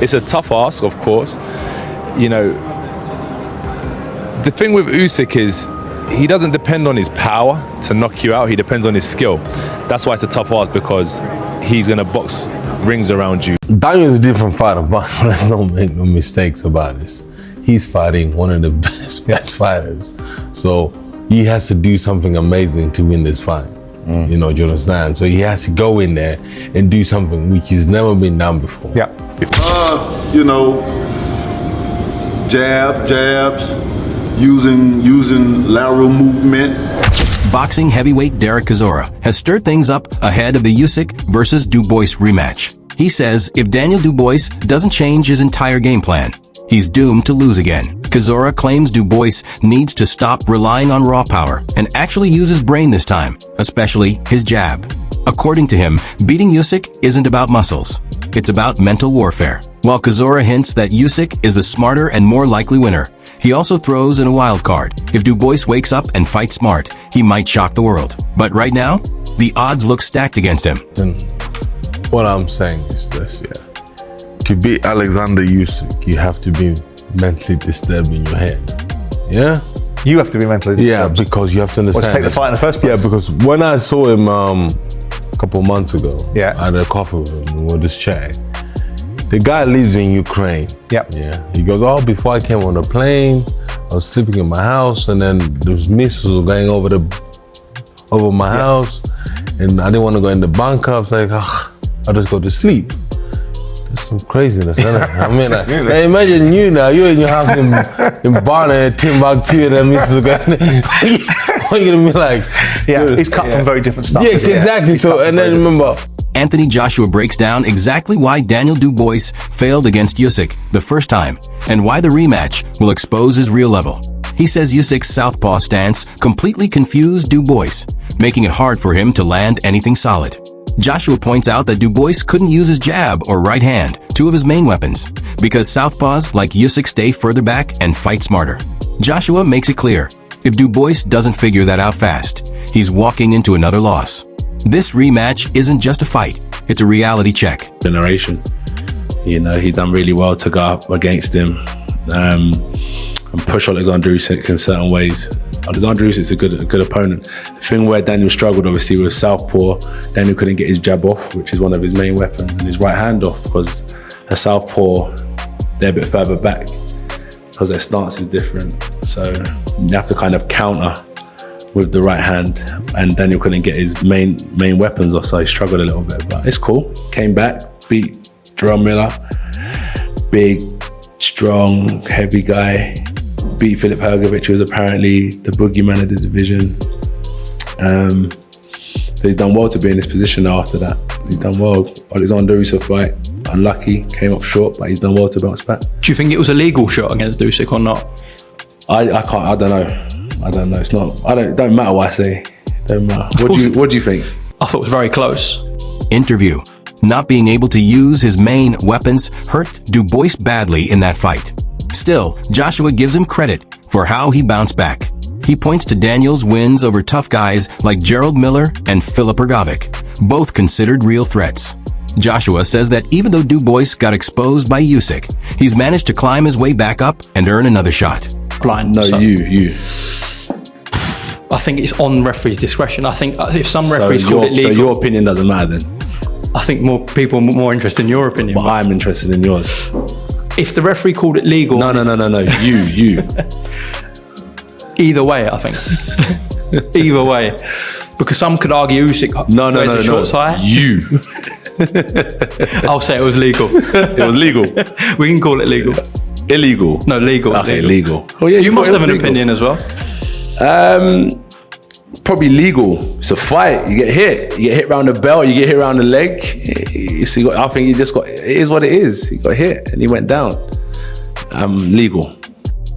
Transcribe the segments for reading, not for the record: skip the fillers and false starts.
It's a tough ask, of course. You know, the thing with Usyk is he doesn't depend on his power to knock you out. He depends on his skill. That's why it's a tough ask, because he's going to box rings around you. Daniel's a different fighter, but let's not make no mistakes about this. He's fighting one of the best fighters. So he has to do something amazing to win this fight. You know, do you understand? So he has to go in there and do something which has never been done before. Yeah. You know, jabs, using lateral movement. Boxing heavyweight Derek Chisora has stirred things up ahead of the Usyk versus Dubois rematch. He says if Daniel Dubois doesn't change his entire game plan, he's doomed to lose again. Chisora claims Dubois needs to stop relying on raw power and actually use his brain this time, especially his jab. According to him, beating Usyk isn't about muscles. It's about mental warfare. While Chisora hints that Usyk is the smarter and more likely winner, he also throws in a wild card. If Dubois wakes up and fights smart, he might shock the world. But right now, the odds look stacked against him. And what I'm saying is this, yeah. To beat Oleksandr Usyk, you have to be mentally disturbed in your head. Yeah? You have to be mentally disturbed. Yeah, because you have to understand. Or to take the fight in the first place. Yeah, because when I saw him a couple of months ago, yeah, I had a coffee with him, we were just chatting. The guy lives in Ukraine. Yep. Yeah. He goes, oh, before I came on the plane, I was sleeping in my house, and then those missiles were going over my house, and I didn't want to go in the bunker. I was like, I'll just go to sleep. That's some craziness, isn't it? I mean, like, imagine you're in your house in Barna, Timbuktu, and then missiles are going. What are you gonna be like? Yeah, he's cut from very different stuff. Yeah, exactly. So, and then remember, Anthony Joshua breaks down exactly why Daniel Dubois failed against Usyk the first time and why the rematch will expose his real level. He says Usyk's southpaw stance completely confused Dubois, making it hard for him to land anything solid. Joshua points out that Dubois couldn't use his jab or right hand, two of his main weapons, because southpaws like Usyk stay further back and fight smarter. Joshua makes it clear, if Dubois doesn't figure that out fast, he's walking into another loss. This rematch isn't just a fight, it's a reality check. Generation. You know, he's done really well to go up against him and push Oleksandr Usyk in certain ways. Oleksandr Usyk's a good opponent. The thing where Daniel struggled, obviously, was southpaw. Daniel couldn't get his jab off, which is one of his main weapons, and his right hand off, because a southpaw, they're a bit further back, because their stance is different. So you have to kind of counter with the right hand, and Daniel couldn't get his main weapons off, so he struggled a little bit. But it's cool. Came back, beat Jerome Miller, big, strong, heavy guy. Beat Filip Hrgović, who was apparently the boogeyman of the division. So he's done well to be in this position now after that. He's done well. Oleksandr Usyk fight, unlucky, came up short, but he's done well to bounce back. Do you think it was a legal shot against Usyk or not? I don't know. It's not. It don't matter what I say. Don't matter. What do you think? I thought it was very close. Interview. Not being able to use his main weapons hurt Dubois badly in that fight. Still, Joshua gives him credit for how he bounced back. He points to Daniel's wins over tough guys like Gerald Miller and Filip Hrgović, both considered real threats. Joshua says that even though Dubois got exposed by Usyk, he's managed to climb his way back up and earn another shot. Blind. No, so. You. I think it's on referee's discretion. I think if some referees call it legal... So your opinion doesn't matter then? I think more people are more interested in your opinion. Well, I'm interested in yours. If the referee called it legal... No. You. Either way, I think. Either way. Because some could argue Usyk wears his shorts high. You. I'll say it was legal. It was legal. We can call it legal. Illegal. No, legal. Okay, legal. Oh yeah, you must have an opinion as well. Probably legal. It's a fight. You get hit around the belt, you get hit around the leg. I think it is what it is. He got hit and he went down. Legal.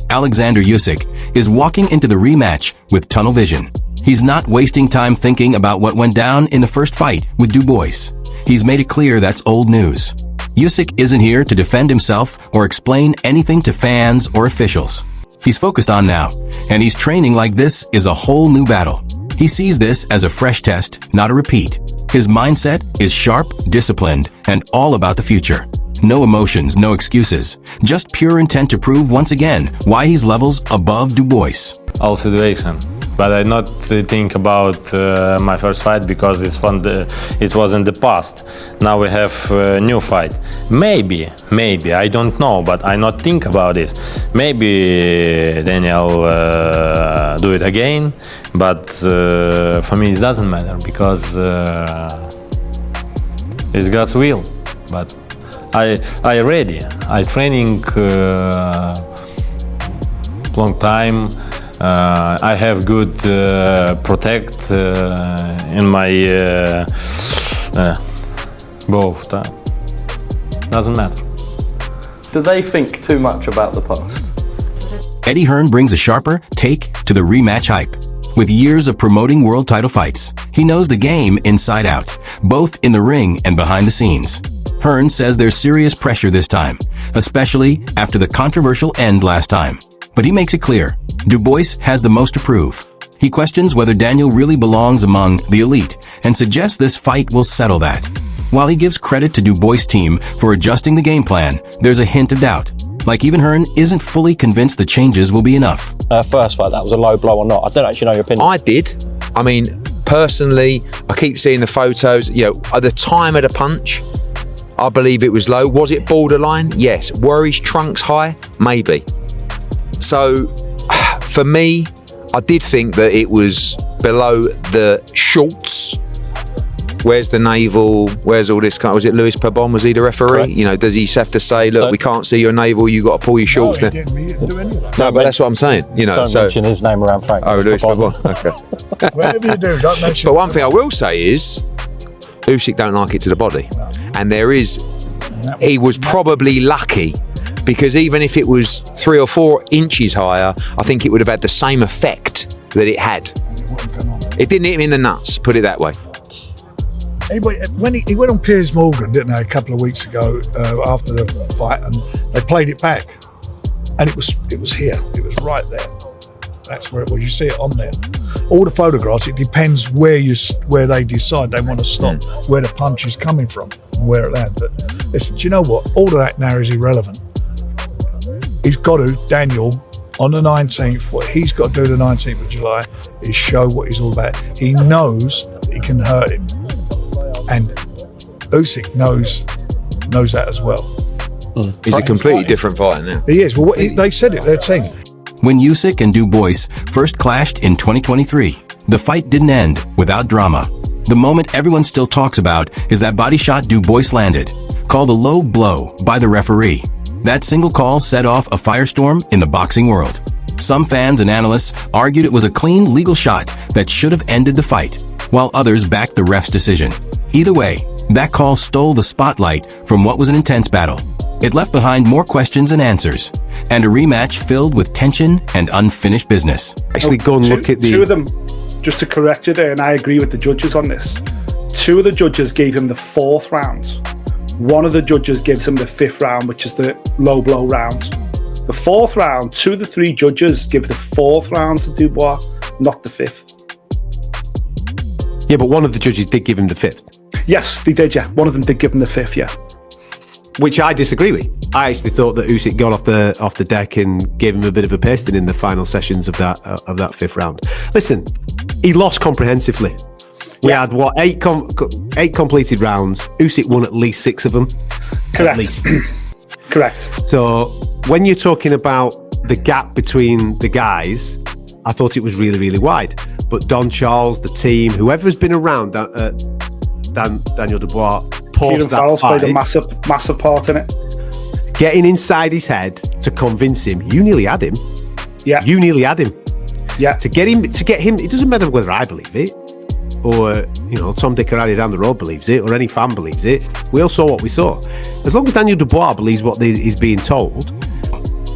Oleksandr Usyk is walking into the rematch with tunnel vision. He's not wasting time thinking about what went down in the first fight with Dubois. He's made it clear that's old news. Usyk isn't here to defend himself or explain anything to fans or officials. He's focused on now, and he's training like this is a whole new battle. He sees this as a fresh test, not a repeat. His mindset is sharp, disciplined, and all about the future. No emotions, no excuses. Just pure intent to prove once again why he's levels above Dubois. All situation. But I not think about my first fight because it was in the past. Now we have a new fight. Maybe, I don't know, but I not think about this. Maybe Daniel do it again, but for me it doesn't matter because it's God's will. But I ready. I training long time. I have good protect in my both. Doesn't matter. Do they think too much about the past? Eddie Hearn brings a sharper take to the rematch hype. With years of promoting world title fights, he knows the game inside out, both in the ring and behind the scenes. Hearn says there's serious pressure this time, especially after the controversial end last time. But he makes it clear, Dubois has the most to prove. He questions whether Daniel really belongs among the elite and suggests this fight will settle that. While he gives credit to Dubois' team for adjusting the game plan, there's a hint of doubt. Like even Hearn isn't fully convinced the changes will be enough. First fight, that was a low blow or not? I don't actually know your opinion. I did. I mean, personally, I keep seeing the photos. You know, at the time of the punch, I believe it was low. Was it borderline? Yes. Were his trunks high? Maybe. So, for me, I did think that it was below the shorts. Where's the navel? Where's all this? Was it Louis Pabon? Was he the referee? Correct. You know, does he have to say, look, we can't see your navel, you got to pull your shorts down? He didn't do any of that. No, but that's what I'm saying. You know, Don't mention his name around Frank. Oh, Louis Pabon. Okay. Whatever you do, don't mention. But one thing I will say is, Usyk don't like it to the body, and he was probably lucky. Because even if it was 3 or 4 inches higher, I think it would have had the same effect that it had. It didn't hit him in the nuts, put it that way. When he went on Piers Morgan, didn't they, a couple of weeks ago after the fight, and they played it back, and it was here, it was right there. That's where it was. You see it on there. All the photographs. It depends where they decide they want to stop, where the punch is coming from, and where it lands. But listen, do you know what? All of that now is irrelevant. He's got to, Daniel, on the 19th, what he's got to do the 19th of July is show what he's all about. He knows that he can hurt him. And Usyk knows that as well. He's a completely different fighter now. He is. Well, they said it, their team. When Usyk and Dubois first clashed in 2023, the fight didn't end without drama. The moment everyone still talks about is that body shot Dubois landed, called a low blow by the referee. That single call set off a firestorm in the boxing world. Some fans and analysts argued it was a clean, legal shot that should have ended the fight, while others backed the ref's decision. Either way, that call stole the spotlight from what was an intense battle. It left behind more questions than answers, and a rematch filled with tension and unfinished business. Actually, go and look at the... Two of them, just to correct you there, and I agree with the judges on this, 2 of the judges gave him the 4th round. One of the judges gives him the 5th round, which is the low blow round. The 4th round, 2 of the 3 judges give the 4th round to Dubois, not the 5th. Yeah, but one of the judges did give him the 5th. Yes, they did, yeah. One of them did give him the 5th, yeah. Which I disagree with. I actually thought that Usyk got off the deck and gave him a bit of a pasting in the final sessions of that 5th round. Listen, he lost comprehensively. We had, 8 completed rounds. Usyk won at least 6 of them. Correct. At least. Correct. So when you're talking about the gap between the guys, I thought it was really, really wide. But Don Charles, the team, whoever's been around Daniel Dubois, paused that fight. Played a massive part in it. Getting inside his head to convince him, you nearly had him. Yeah. You nearly had him. Yeah. To get him, it doesn't matter whether I believe it, or Tom, Dick, or Harry down the road believes it, or any fan believes it. We all saw what we saw. As long as Daniel Dubois believes what he's being told.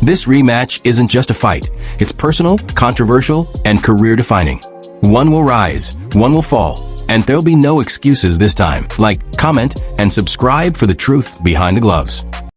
This rematch isn't just a fight. It's personal, controversial, and career-defining. One will rise, one will fall, and there'll be no excuses this time. Like, comment, and subscribe for the truth behind the gloves.